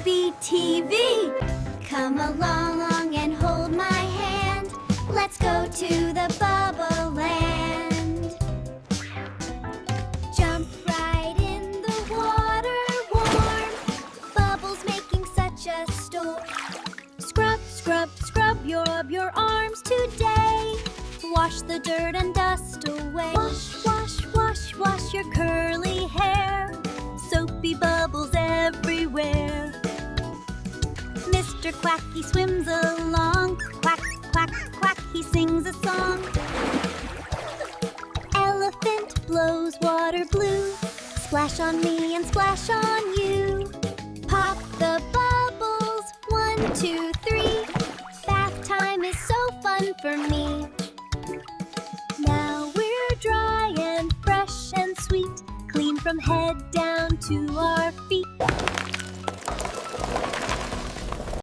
baby TV. Come along and hold my hand. Let's go to the bubble land. Jump right in the water warm. Bubbles making such a storm. Scrub, scrub, scrub your arms today. Wash the dirt and dust away. Wash, wash, wash, wash your curly hair. Soapy bubbles everywhere. Mr. Quacky swims along. Quack, quack, quack, he sings a song. Elephant blows water blue. Splash on me and splash on you. Pop the bubbles, 1, 2, 3. Bath time is so fun for me. Now we're dry and fresh and sweet, clean from head down to our